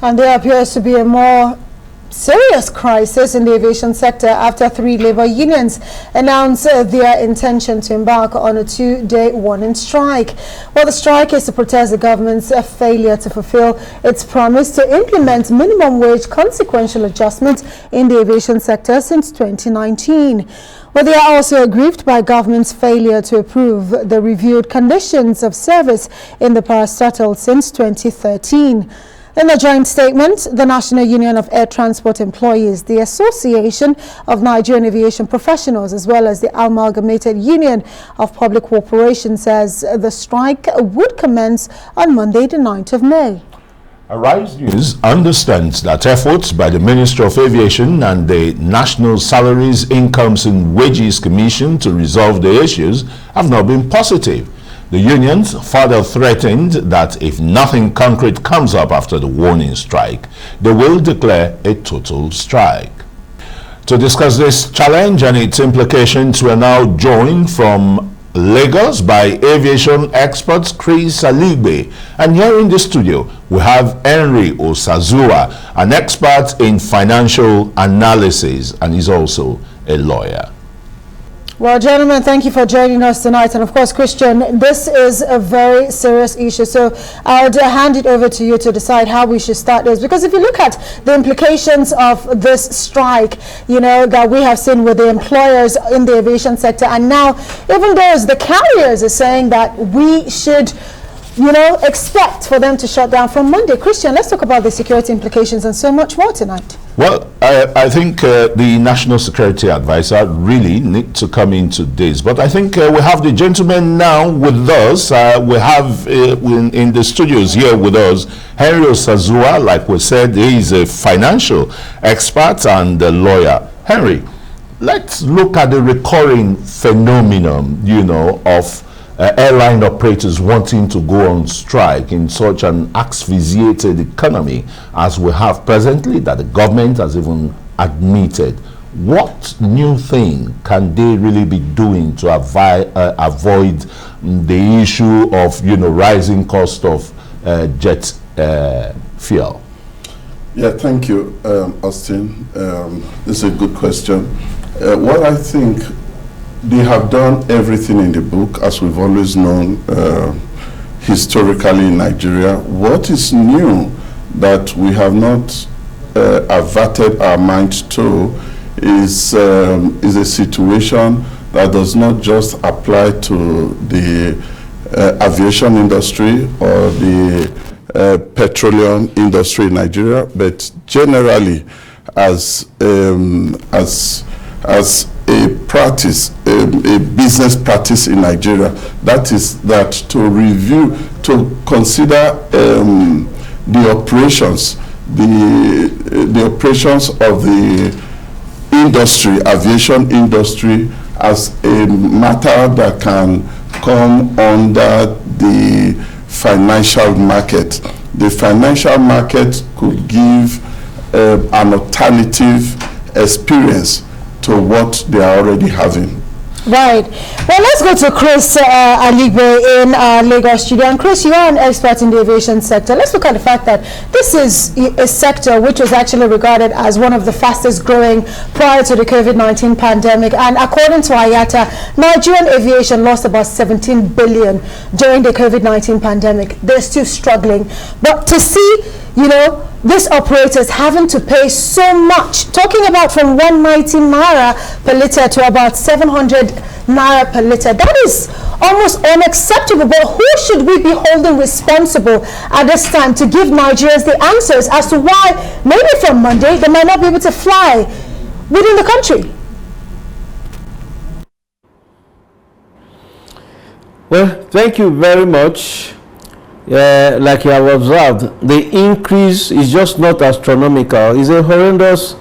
And there appears to be a more serious crisis in the aviation sector after 3 labor unions announced their intention to embark on a 2-day warning strike. Well, the strike is to protest the government's failure to fulfill its promise to implement minimum wage consequential adjustments in the aviation sector since 2019. Well, they are also aggrieved by government's failure to approve the reviewed conditions of service in the parastatal since 2013. In a joint statement, the National Union of Air Transport Employees, the Association of Nigerian Aviation Professionals, as well as the Amalgamated Union of Public Corporations, says the strike would commence on Monday, the 9th of May. Arise News understands that efforts by the Ministry of Aviation and the National Salaries, Incomes and Wages Commission to resolve the issues have not been positive. The unions further threatened that if nothing concrete comes up after the warning strike, they will declare a total strike. To discuss this challenge and its implications, we are now joined from Lagos by aviation expert Chris Aligbe. And here in the studio, we have Henry Osazuwa, an expert in financial analysis, and he's also a lawyer. Well, gentlemen, thank you for joining us tonight. And of course, Christian, this is a very serious issue. So I'll hand it over to you to decide how we should start this. Because if you look at the implications of this strike, you know, that we have seen with the employers in the aviation sector, and now even those, the carriers are saying that we should, you know, expect for them to shut down from Monday. Christian, let's talk about the security implications and so much more tonight. Well, I think the National Security Advisor really need to come into this. But I think we have the gentleman now with us. We have in the studios here with us, Henry Osazuwa. Like we said, he is a financial expert and a lawyer. Henry, let's look at the recurring phenomenon, you know, of airline operators wanting to go on strike in such an asphyxiated economy as we have presently, that the government has even admitted. What new thing can they really be doing to avoid the issue of, you know, rising cost of jet fuel? Yeah, thank you, Austin. This is a good question. What I think, they have done everything in the book, as we've always known historically in Nigeria. What is new that we have not averted our mind to is a situation that does not just apply to the aviation industry or the petroleum industry in Nigeria, but generally as a practice, a business practice in Nigeria. That is that to review, to consider the operations, the operations of the industry, aviation industry, as a matter that can come under the financial market. The financial market could give an alternative experience to what they are already having. Right. Well, let's go to Chris Aligbe in Lagos studio. And Chris, you are an expert in the aviation sector. Let's look at the fact that this is a sector which was actually regarded as one of the fastest growing prior to the COVID-19 pandemic. And according to IATA, Nigerian aviation lost about 17 billion during the COVID-19 pandemic. They're still struggling. But to see, you know, these operators having to pay so much, talking about from 190 naira per litre to about 700 naira per litre, that is almost unacceptable. But who should we be holding responsible at this time to give Nigerians the answers as to why maybe from Monday they might not be able to fly within the country? Well, thank you very much. Like you have observed, the increase is just not astronomical. It's a horrendous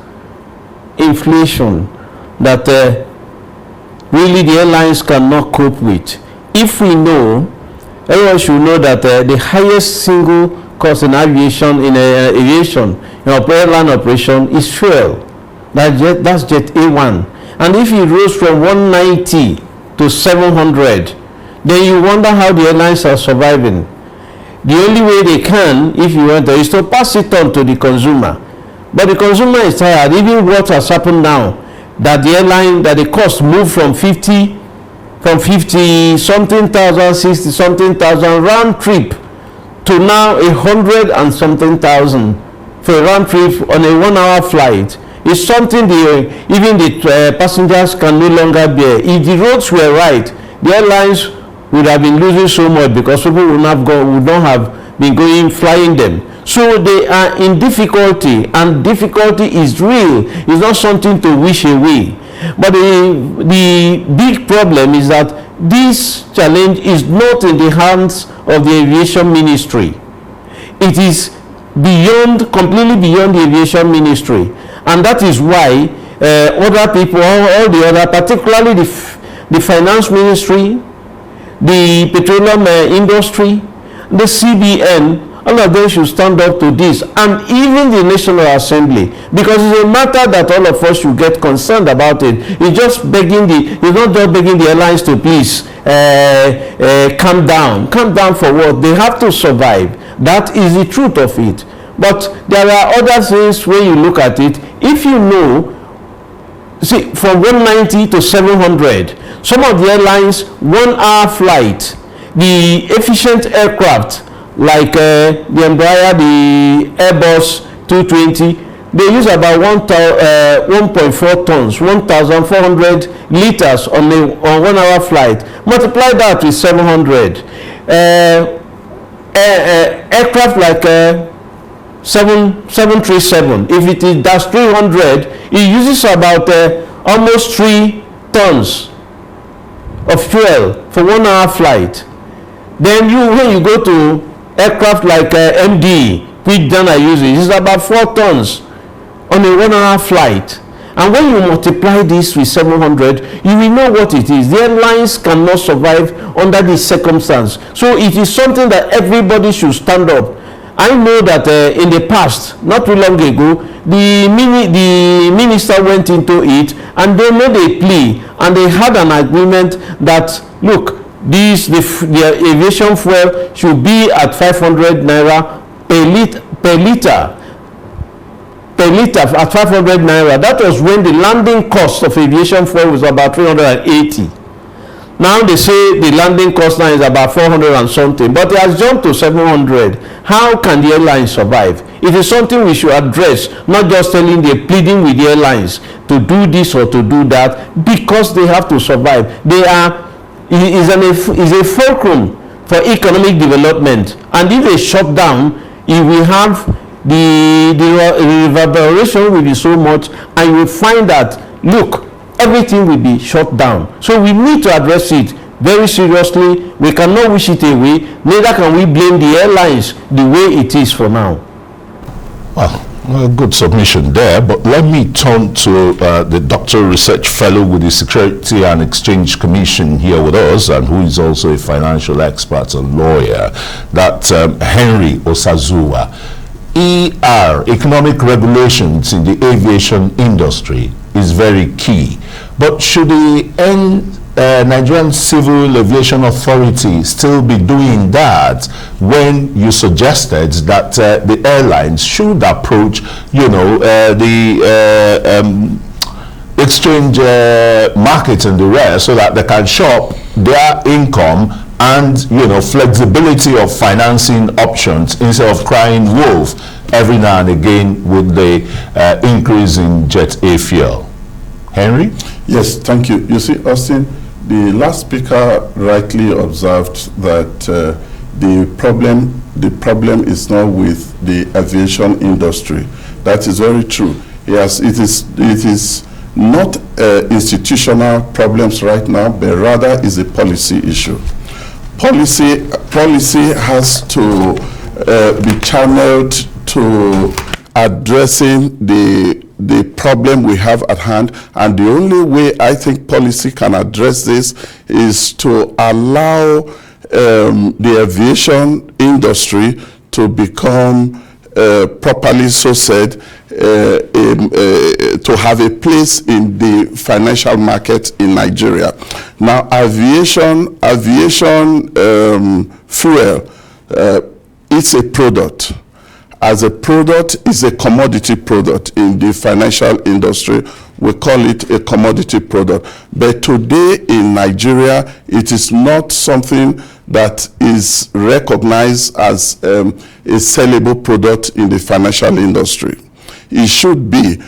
inflation that really the airlines cannot cope with. If we know, everyone should know that the highest single cost in aviation, in airline operation, is fuel. That's jet A1. And if it rose from 190 to 700, then you wonder how the airlines are surviving. The only way they can, if you want to, is to pass it on to the consumer. But the consumer is tired. Even what has happened now, that the airline, that the cost moved from 50 something thousand, 60 something thousand round trip to now 100 and something thousand for a round trip on a 1 hour flight. Is something even the passengers can no longer bear. If the roads were right, the airlines would have been losing so much because people would not have been flying them. So they are in difficulty, and difficulty is real. It's not something to wish away. But the big problem is that this challenge is not in the hands of the aviation ministry. It is completely beyond the aviation ministry. And that is why other people, all the other, particularly the finance ministry, the petroleum industry, the CBN, all of them should stand up to this, and even the National Assembly, because it's a matter that all of us should get concerned about it. It's not just begging the airlines to please calm down. Calm down for what? They have to survive. That is the truth of it. But there are other things when you look at it. If you know, see, from 190 to 700, some of the airlines, 1 hour flight, the efficient aircraft like the Embraer, the Airbus 220, they use about 1.4 tons, 1,400 liters on 1 hour flight. Multiply that with 700. Aircraft like 737, if it is dash 300, it uses about almost 3 tons of fuel for 1 hour flight. Then when you go to aircraft like MD, which Dana uses, is about 4 tons on a 1 hour flight. And when you multiply this with 700, you will know what it is. The airlines cannot survive under this circumstance. So it is something that everybody should stand up. I know that in the past, not too long ago, the minister went into it and they made a plea and they had an agreement that, look, the aviation fuel should be at 500 naira per liter at 500 naira. That was when the landing cost of aviation fuel was about 380. Now they say the landing cost now is about 400 and something, but it has jumped to 700. How can the airlines survive? It is something we should address, not just pleading with the airlines to do this or to do that, because they have to survive. Is a fulcrum for economic development, and if they shut down, it will have the reverberation will be so much, and you will find that, look, everything will be shut down. So we need to address it very seriously. We cannot wish it away, neither can we blame the airlines the way it is for now. Well, a good submission there, but let me turn to the doctoral research fellow with the Security and Exchange Commission here with us, and who is also a financial expert, a lawyer, that Henry Osazuwa. Economic regulations in the aviation industry is very key, but should the Nigerian Civil Aviation Authority still be doing that when you suggested that the airlines should approach, the exchange market and the rest, so that they can shop their income and flexibility of financing options instead of crying wolf every now and again with the increase in jet A fuel? Henry? Yes, thank you. You see, Austin, the last speaker rightly observed that the problem is not with the aviation industry. That is very true. Yes, it is not institutional problems right now, but rather is a policy issue. Policy has to be channeled to addressing the problem we have at hand, and the only way I think policy can address this is to allow the aviation industry to become properly so said, to have a place in the financial market in Nigeria. Now, aviation fuel it's a product. As a product, it's a commodity product in the financial industry. We call it a commodity product. But today in Nigeria, it is not something that is recognized as a sellable product in the financial industry. It should be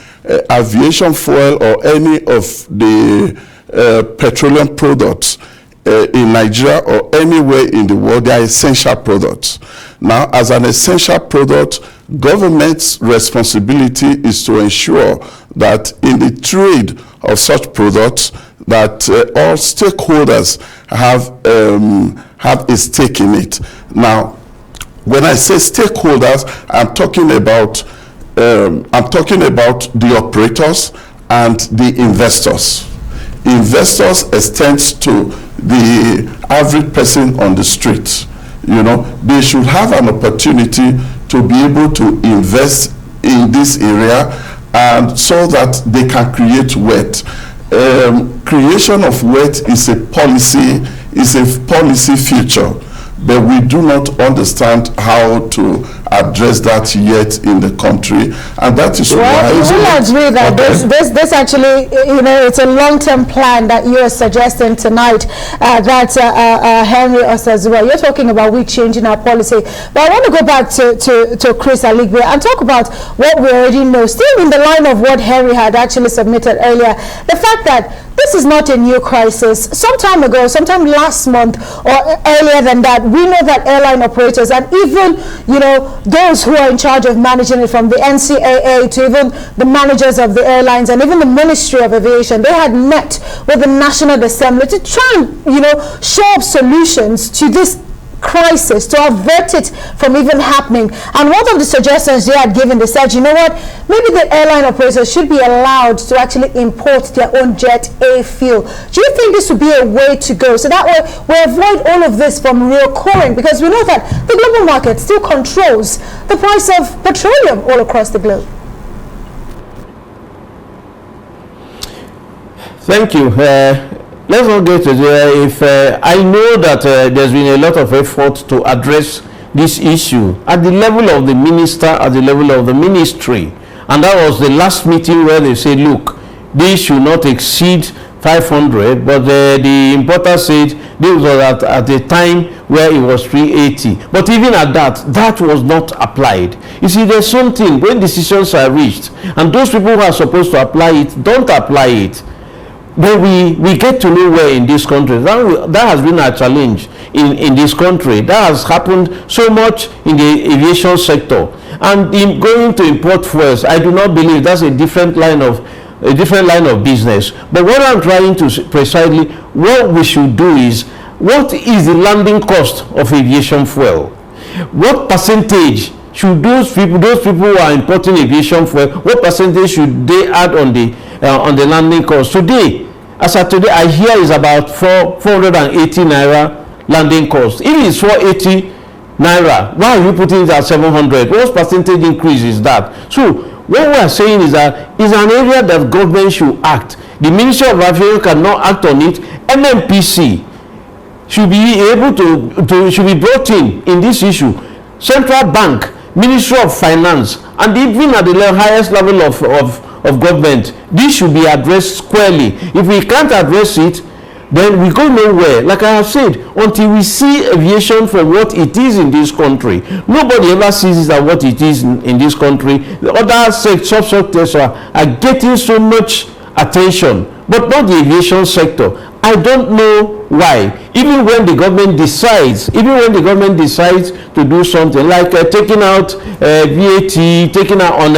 aviation fuel or any of the petroleum products in Nigeria or anywhere in the world. They are essential products. Now, as an essential product, government's responsibility is to ensure that in the trade of such products, that all stakeholders have a stake in it. Now, when I say stakeholders, I'm talking about the operators and the investors. Investors extends to the average person on the street. You know, they should have an opportunity to be able to invest in this area, and so that they can create wealth. Creation of wealth is a policy feature, but we do not understand how to address that yet in the country, and that is why. Well, we'll agree that this actually, you know, it's a long-term plan that you are suggesting tonight. That Henry Osazuwa, you're talking about we changing our policy, but I want to go back to Chris Aligbe and talk about what we already know. Still in the line of what Henry had actually submitted earlier, the fact that this is not a new crisis. Some time ago, sometime last month or earlier than that, we know that airline operators and even, you know, those who are in charge of managing it, from the NCAA to even the managers of the airlines and even the Ministry of Aviation, they had met with the National Assembly to try and, you know, show up solutions to this crisis, to avert it from even happening. And one of the suggestions they had given, they said, you know what, maybe the airline operators should be allowed to actually import their own jet A fuel. Do you think this would be a way to go, so that way we avoid all of this from reoccurring? Because we know that the global market still controls the price of petroleum all across the globe. Thank you. Let's not get to there. If I know that there's been a lot of effort to address this issue at the level of the minister, at the level of the ministry, and that was the last meeting where they said, look, this should not exceed 500, but the importer said this was at the time where it was 380. But even at that was not applied. You see, there's something when decisions are reached and those people who are supposed to apply it don't apply it. But we get to nowhere in this country. That has been a challenge in this country. That has happened so much in the aviation sector. And in going to import fuels, I do not believe that's a different line of business. But what I'm trying to precisely, what we should do is, what is the landing cost of aviation fuel? What percentage should those people who are importing aviation fuel, what percentage should they add on the landing cost? Today, as of today, I hear is about 480 naira landing cost. If it's 480 naira, why are you putting it at 700? What percentage increase is that? So what we are saying is that it's an area that government should act. The Ministry of Aviation cannot act on it. NNPC should be able should be brought in this issue. Central Bank, Ministry of Finance, and even at the highest level of government, this should be addressed squarely. If we can't address it, then we go nowhere. Like I have said, until we see aviation for what it is in this country, nobody ever sees it as what it is in this country. The other sub-sectors are getting so much attention, but not the aviation sector. I don't know why. Even when the government decides to do something like taking out VAT, taking out on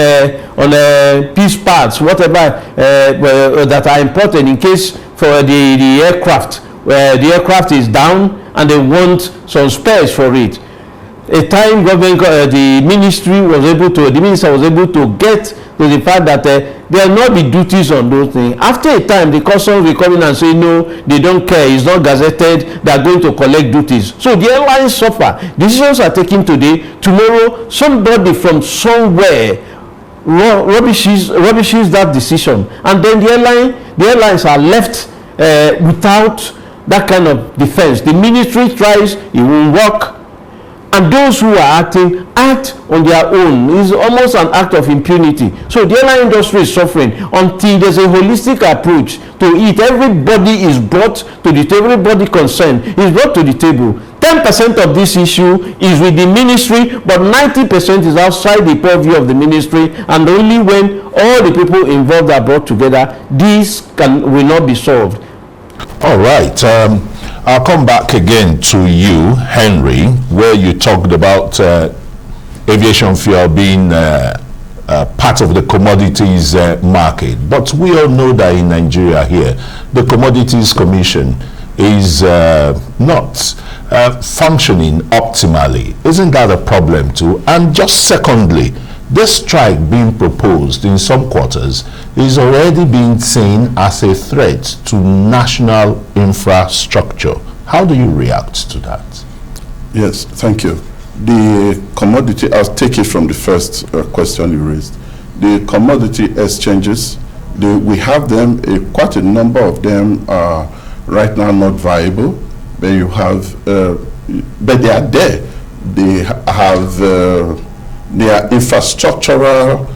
piece parts, whatever that are important in case for the aircraft, where the aircraft is down and they want some spares for it. A time the minister was able to get to the fact that there will not be duties on those things. After a time, the customs will come in and say, no, they don't care, it's not gazetted, they are going to collect duties. So the airlines suffer. Decisions are taken today. Tomorrow, somebody from somewhere rubbishes that decision. And then the airlines are left without that kind of defense. The ministry tries, it won't work. and those who are acting act on their own. It's almost an act of impunity. So the airline industry is suffering until there's a holistic approach to it. Everybody is brought to the table, everybody concerned is brought to the table. 10% of this issue is with the ministry, but 90% is outside the purview of the ministry, and only when all the people involved are brought together, this will not be solved. All right. I'll come back again to you, Henry, where you talked about aviation fuel being part of the commodities market. But we all know that in Nigeria here, the Commodities Commission is not functioning optimally. Isn't that a problem too? And just secondly, this strike being proposed in some quarters is already being seen as a threat to national infrastructure. How do you react to that? Yes, thank you. The commodity, I'll take it from the first question you raised. The commodity exchanges, we have them, quite a number of them are right now not viable, but you have, but they are there. They have their infrastructural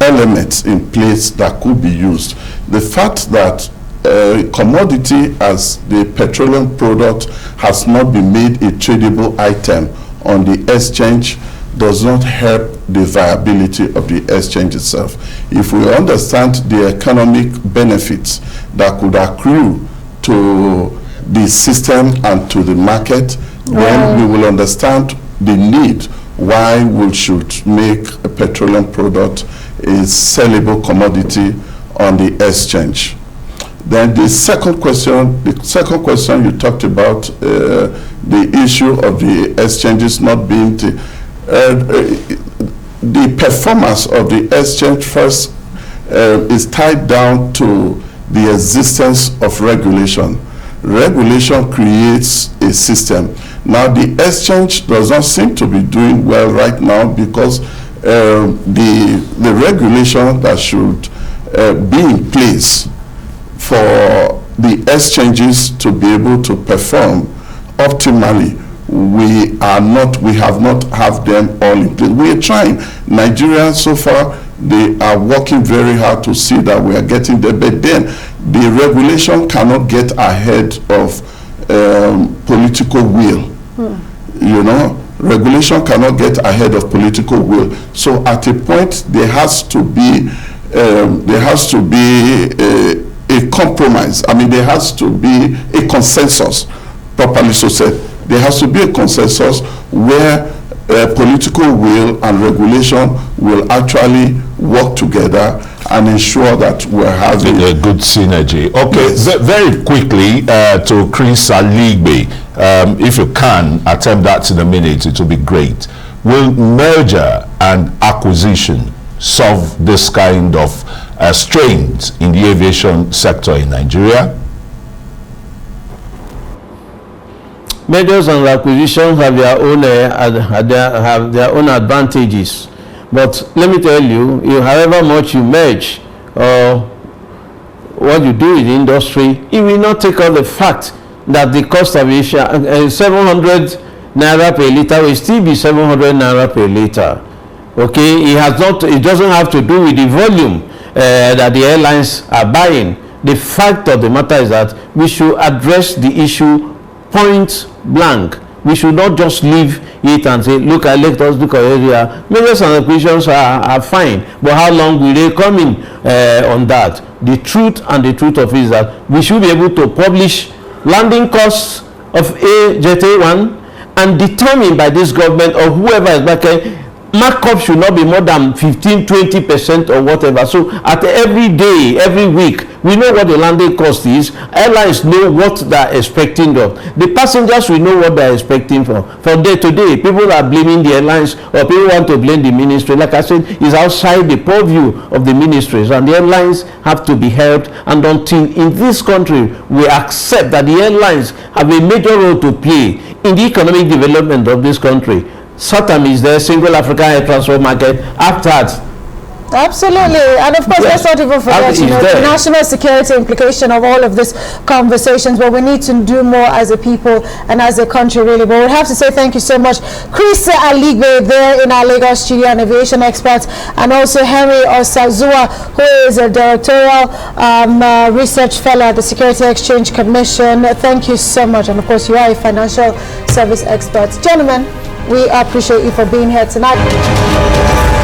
elements in place that could be used. The fact that commodity as the petroleum product has not been made a tradable item on the exchange does not help the viability of the exchange itself. If we understand the economic benefits that could accrue to the system and to the market, then we will understand the need why we should make a petroleum product a sellable commodity on the exchange. Then the second question you talked about the issue of the exchanges not being the performance of the exchange first is tied down to the existence of regulation. Regulation creates a system. Now the exchange does not seem to be doing well right now because the regulation that should be in place for the exchanges to be able to perform optimally, we have not have them all in place. We are trying. Nigerians so far, they are working very hard to see that we are getting there, but then the regulation cannot get ahead of political will. You know, regulation cannot get ahead of political will. So at a point, there has to be a compromise. I mean, there has to be a consensus, properly so said. There has to be a consensus where political will and regulation will actually work together and ensure that we're having a good synergy. Okay, yes. Very quickly to Chris Aligbe, if you can attempt that in a minute, it will be great. Will merger and acquisition solve this kind of strains in the aviation sector in Nigeria? Mergers and acquisitions have their own advantages, but let me tell you, however much you merge or what you do in the industry, it will not take out the fact that the cost of aviation 700 naira per liter will still be 700 naira per liter. Okay, it doesn't have to do with the volume that the airlines are buying. The fact of the matter is that we should address the issue point blank. We should not just leave it and say, look, let us look at area. Mergers and acquisitions are fine, but how long will they come in on that? The truth of it is that we should be able to publish landing costs of Jet A1 and determine by this government or whoever is backing, markup should not be more than 15-20% or whatever. So at every day, every week, we know what the landing cost is. Airlines know what they're expecting of. The passengers will know what they're expecting from day to day. People are blaming the airlines or people want to blame the ministry. Like I said, it's outside the purview of the ministries, and the airlines have to be helped. And until in this country we accept that the airlines have a major role to play in the economic development of this country, SATAM is there, Single African Air Transport Market. After that, Absolutely, and of course, let's not even forget, you know, the national security implication of all of these conversations. But we need to do more as a people and as a country, really. But we have to say thank you so much, Chris Aligbe, there in our Lagos studio, an aviation expert, and also Henry Osazuwa, who is a directorial research fellow at the Security Exchange Commission. Thank you so much, and of course, you are a financial service expert, gentlemen. We appreciate you for being here tonight.